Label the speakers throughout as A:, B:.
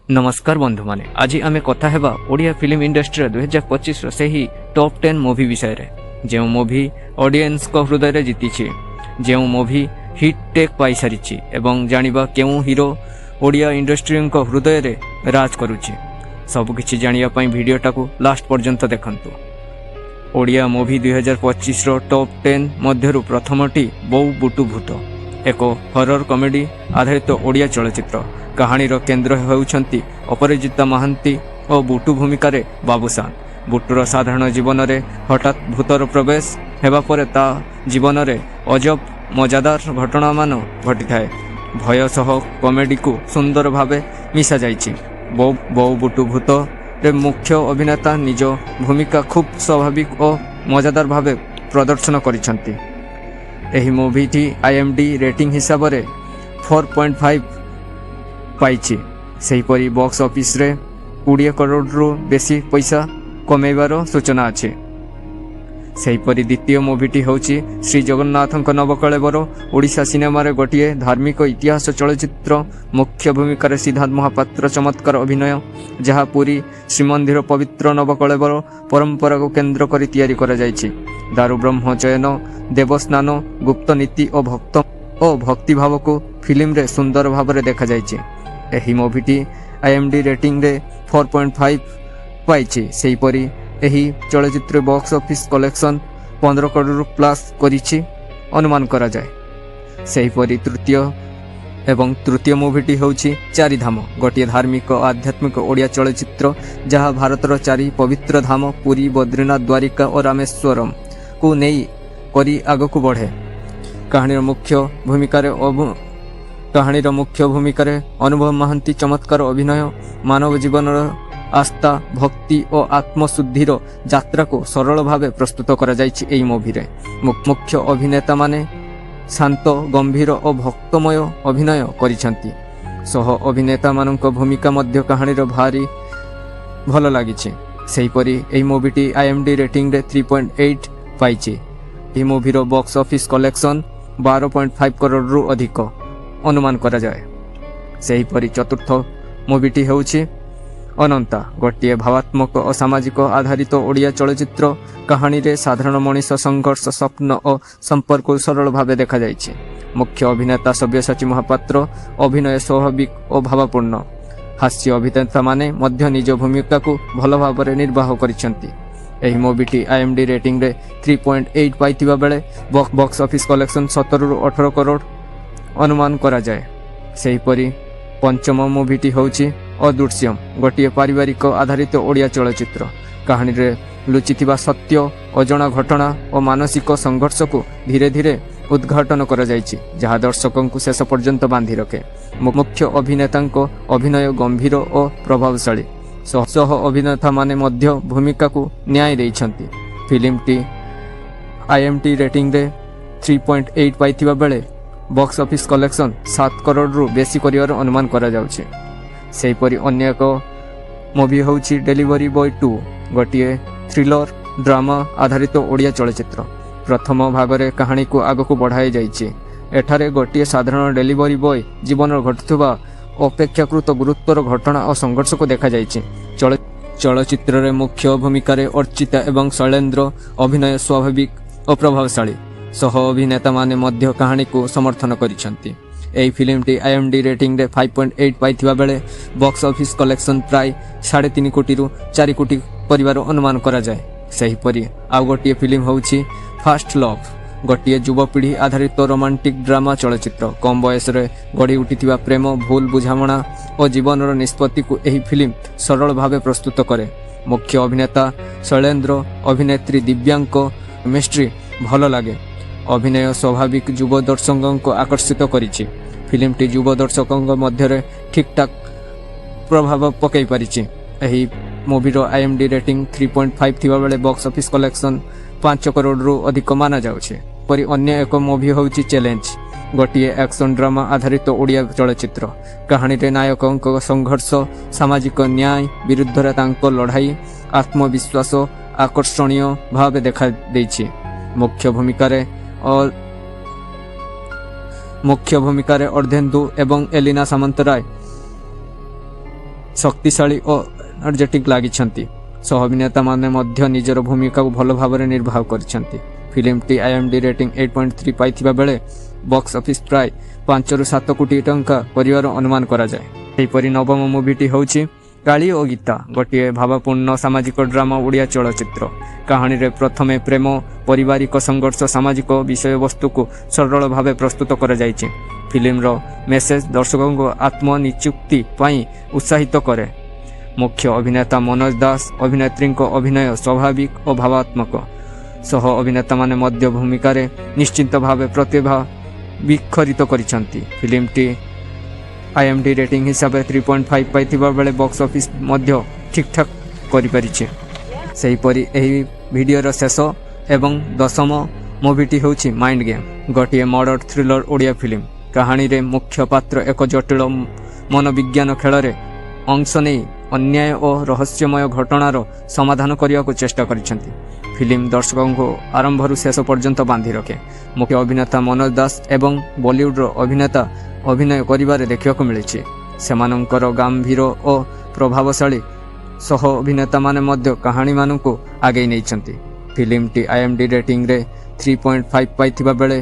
A: नमस्कार बंधु माने आज आम कथा हेबा ओडिया फिल्म इंडस्ट्री 2025 से ही टॉप 10 मूवी विषय रे जो मूवी ऑडियंस को हृदय रे जीती जो मूवी हिट टेक पाई सारी एवं जानिबा केउ हीरो ओडिया इंडस्ट्री को हृदय रे राज करुछि सबकिछि जानिया पई वीडियो टाकू लास्ट पर्यंत देखंतु। ओडिया मूवी 2025 रो टॉप 10 मध्यरु प्रथमटी बौ बुटु भूत एक हॉरर कॉमेडी आधारित ओडिया चलचित्र। कहानी रो केंद्र हेउछंती अपराजिता महांती और बुटु भूमिका रे बाबूसान। बुटुर साधारण जीवन रे हठात भूतर प्रवेश हेबा परे ता जीवन रे अजब मजादार घटना मान घटी थाए। भय सह कॉमेडी को सुंदर भावे मिसा जाइछि। बौ बुटु भूत रे मुख्य अभिनेता निज भूमिका खूब स्वाभाविक और मजादार भावे प्रदर्शन करिसंती। एही मूवीटी IMDb रेटिंग हिसाब रे 4.5 पाइछि। सेहीपरि बॉक्स ऑफिस रे 20 करोड़ रु बेसी पैसा कमेबार सूचना अछि। सेहीपरि द्वितीय मूवीटी होछि श्री जगन्नाथଙ୍କ नवकलेवर ओडिशा सिनेमा रे गोटिए धार्मिक इतिहास चलचित्र। मुख्य भूमिका रे सिद्धार्थ महापात्र चमत्कार अभिनय जहा पूरी श्रीमंदिर पवित्र नवकलेवर परंपरा को केंद्र करी तैयारी करा जाइछि। दारु ब्रह्म चयन देवस्नान गुप्त नीति और भक्ति भाव को फिल्म रे सुंदर भाव रे देखा जाइछि। एही मूवीटी IMDb रेटिंग रे 4.5 पाइछि। सेहीपरि एही चलचित्र box office collection 15 crore plus करिछि अनुमान करा जाए। सेहीपरि तृतीय मूवीटी होछि चारिधाम गोटिए धार्मिक और आध्यात्मिक ओडिया चलचित्र जहाँ भारतर चारि पवित्र धाम पुरी बद्रीनाथ द्वारिका और रामेश्वरम को नहीं करी आग को बढ़े। कहानीर मुख्य भूमिका रे अनुभव महांती चमत्कार अभिनय मानव जीवन आस्था भक्ति और आत्मशुद्धिर यात्रा को सरल भावे प्रस्तुत करा जाइछि। एई मूवी रे मुख्य अभिनेता माने शांत गंभीर और भक्तमय अभिनय करिसंती। सह अभिनेता मानक भूमिका मध्य कहानीर भारी भल लागिछि। सेहीपरि एई मूवीटी IMDb रेटिंग रे 3.8 पाइछि। एई मूवीर बॉक्स ऑफिस कलेक्शन 12.5 करोड़ रु अधिक अनुमान करा जाए। सेहीपरि चतुर्थ मूवीटी हेउछि अनंता गोटिए भावात्मक और सामाजिक आधारित ओडिया चलचित्र। कहानी रे साधारण मनीष संघर्ष स्वप्न और संपर्क सरल भावे देखा जाइछि। मुख्य अभिनेता सब्यसाची महापात्र अभिनय स्वाभाविक और भावपूर्ण। हास्य अभिनेता माने मध्य निज भूमिका को भल भाव निर्वाह करिसंती। एही मूवीटी IMDb रेटिंग रे 3.8 पाइथिबा बेले बॉक्स ऑफिस कलेक्शन 17 रु 18 करोड़ अनुमान करा जाए। सेहीपरि पंचम मूवीटी होछि अदृश्यम गोटिए पारिवारिक आधारित ओडिया चलचित्र। कहानी रे लुचिथिबा सत्य अजणा घटना और मानसिक संघर्ष को धीरे धीरे उद्घाटन करा जाइछि जहाँ दर्शकों को शेष पर्यंत बांधि रखे। मुख्य अभिनेतांको अभिनय गंभीर और प्रभावशाली। सह अभिनेता माने मध्य भूमिका को न्याय देइछंती। फिल्मटी IMDb रेटिंग रे 3.8 पाइथिबा बेले बॉक्स ऑफिस कलेक्शन 7 करोड़ रु बेसी करिवार अनुमान करा जाउछि। सेहीपरि अन्य एक मूवी होछि डिलीवरी बॉय 2 गोटिए थ्रिलर ड्रामा आधारित ओडिया चलचित्र। प्रथम भाग रे कहानी को आग को बढ़ाई जाइछि। एठारे गोटिए साधारण डिलीवरी बॉय जीवन घटुवा अपेक्षाकृत गुरुत्वर घटना और संघर्ष को देखा जाइछि। चलचित्र रे मुख्य भूमिका रे अर्चिता एवं शैलेंद्र अभिनय स्वाभाविक और प्रभावशाली। सह अभिनेता माने मध्य कहानी को समर्थन करिसंती। एही फिल्मटी IMDb रेटिंग रे 5.8 पाइथिबा बेले बॉक्स ऑफिस कलेक्शन प्राय 3.5 कोटी रु 4 कोटी परिवार अनुमान करा जाए। सेहीपरि आउ गोटिए फिल्म होछि फास्ट लव गोटिए युवपीढ़ी आधारित रोमांटिक ड्रामा चलचित्र। कम बयस रे गढ़ी उठिथिबा प्रेम भूल बुझामणा और जीवनर निष्पत्ति को एही फिल्म सरल भावे प्रस्तुत करे। मुख्य अभिनेता शैलेंद्र अभिनेत्री दिव्यांको केमिस्ट्री भल लागे। अभिनय स्वाभाविक युव दर्शकों को आकर्षित करिछि। फिल्मटी युव दर्शकों मध्य ठीक ठाक प्रभाव पकई पारिछि। एही मूवीर IMDb रेटिंग 3.5 थिबा बेले बॉक्स ऑफिस कलेक्शन 5 करोड़ रु अधिक माना जाउछि। परि अन्य एक मूवी होछि चैलेंज गोटिए एक्शन ड्रामा आधारित ओडिया चलचित्र। कहानी रे नायकों संघर्ष सामाजिक न्याय विरुद्ध रे तांको लड़ाई आत्मविश्वास आकर्षणीय भाव देखा देछि। मुख्य भूमिका रे अर्धेन्दु एवं एलिना सामंतराय ଶକ୍ତିଶାଳୀ ଓ ଏନର୍ଜେଟିକ୍ ଲାଗିଛନ୍ତି। ସହ ଅଭିନେତାମାନେ ମଧ୍ୟ ନିଜର ଭୂମିକାକୁ ଭଲ ଭାବରେ ନିର୍ବାହ କରିଛନ୍ତି। ଫିଲ୍ମଟି IMDb ରେଟିଂ 8.3 ପାଇଥିବା ବେଳେ ବକ୍ସ ଅଫିସ୍ ପ୍ରାୟ 5ରୁ 7 କୋଟି ଟଙ୍କା କରିବାର ଅନୁମାନ କରାଯାଏ। ସେହିପରି ନବମ ମୁଭିଟି ହେଉଛି କାଳି ଓ ଗୀତା, ଗୋଟିଏ ଭାବପୂର୍ଣ୍ଣ ସାମାଜିକ ଡ୍ରାମା ଓଡ଼ିଆ ଚଳଚ୍ଚିତ୍ର। କାହାଣୀରେ ପ୍ରଥମେ ପ୍ରେମ, ପାରିବାରିକ ସଂଘର୍ଷ, ସାମାଜିକ ବିଷୟବସ୍ତୁକୁ ସରଳ ଭାବେ ପ୍ରସ୍ତୁତ କରାଯାଇଛି। ଫିଲ୍ମର ମେସେଜ ଦର୍ଶକଙ୍କୁ ଆତ୍ମନିଯୁକ୍ତି ପାଇଁ ଉତ୍ସାହିତ କରେ। ମୁଖ୍ୟ ଅଭିନେତା ମନୋଜ ଦାସ, ଅଭିନେତ୍ରୀଙ୍କ ଅଭିନୟ ସ୍ୱାଭାବିକ ଓ ଭାବାତ୍ମକ। ସହ ଅଭିନେତାମାନେ ମଧ୍ୟ ଭୂମିକାରେ ନିଶ୍ଚିତ ଭାବେ ପ୍ରତିଭା ବିଖରିତ କରିଛନ୍ତି। ଫିଲ୍ମଟି IMDb ରେଟିଂ ହିସାବରେ 3.5 ପାଇଥିବା ବେଳେ ବକ୍ସ ଅଫିସ୍ ମଧ୍ୟ ଠିକ୍ଠାକ୍ କରିପାରିଛି। ସେହିପରି ଏହି ଭିଡ଼ିଓର ଶେଷ ଏବଂ ଦଶମ ମୁଭିଟି ହେଉଛି ମାଇଣ୍ଡ ଗେମ୍, ଗୋଟିଏ ମର୍ଡର ଥ୍ରିଲର ଓଡ଼ିଆ ଫିଲ୍ମ। କାହାଣୀରେ ମୁଖ୍ୟ ପାତ୍ର ଏକ ଜଟିଳ ମନୋବିଜ୍ଞାନ ଖେଳରେ ଅଂଶ ନେଇ ଅନ୍ୟାୟ ଓ ରହସ୍ୟମୟ ଘଟଣାର ସମାଧାନ କରିବାକୁ ଚେଷ୍ଟା କରିଛନ୍ତି। ଫିଲ୍ମ ଦର୍ଶକଙ୍କୁ ଆରମ୍ଭରୁ ଶେଷ ପର୍ଯ୍ୟନ୍ତ ବାନ୍ଧି ରଖେ। ମୁଖ୍ୟ ଅଭିନେତା ମନୋଜ ଦାସ ଏବଂ ବଲିଉଡର ଅଭିନେତା ଅଭିନୟ କରିବାରେ ଦେଖିବାକୁ ମିଳିଛି। ସେମାନଙ୍କର ଗମ୍ଭୀର ଓ ପ୍ରଭାବଶାଳୀ ସହ ଅଭିନେତାମାନେ ମଧ୍ୟ କାହାଣୀମାନଙ୍କୁ ଆଗେଇ ନେଇଛନ୍ତି। ଫିଲ୍ମଟି IMDb ରେଟିଂରେ 3.5 ପାଇଥିବା ବେଳେ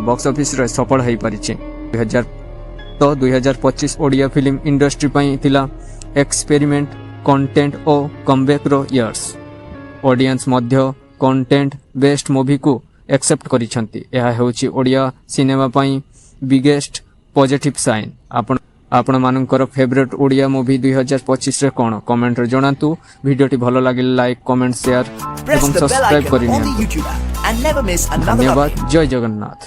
A: ବକ୍ସ ଅଫିସରେ ସଫଳ ହୋଇପାରିଛି। 2025 ଓଡ଼ିଆ ଫିଲ୍ମ ଇଣ୍ଡଷ୍ଟ୍ରି ପାଇଁ ଥିଲା ଏକ୍ସପେରିମେଣ୍ଟ, କଣ୍ଟେଣ୍ଟ ଓ କମବ୍ୟାକ୍ର ଇୟର୍ସ। ଅଡିଏନ୍ସ ମଧ୍ୟ କଣ୍ଟେଣ୍ଟ ବେଷ୍ଟ ମୁଭିକୁ ଆକ୍ସେପ୍ଟ କରିଛନ୍ତି। ଏହା ହେଉଛି ଓଡ଼ିଆ ସିନେମା ପାଇଁ ବିଗେଷ୍ଟ ପଜିଟିଭ ସାଇନ୍। ଆପଣମାନଙ୍କର ଫେଭରେଟ୍ ଓଡ଼ିଆ ମୁଭି 2025ରେ କ'ଣ କମେଣ୍ଟରେ ଜଣାନ୍ତୁ। ଭିଡ଼ିଓଟି ଭଲ ଲାଗିଲେ ଲାଇକ୍, କମେଣ୍ଟ, ସେୟାର ଏବଂ ସବସ୍କ୍ରାଇବ୍ କରିନିଅନ୍ତୁ। ଧନ୍ୟବାଦ। ଜୟ ଜଗନ୍ନାଥ।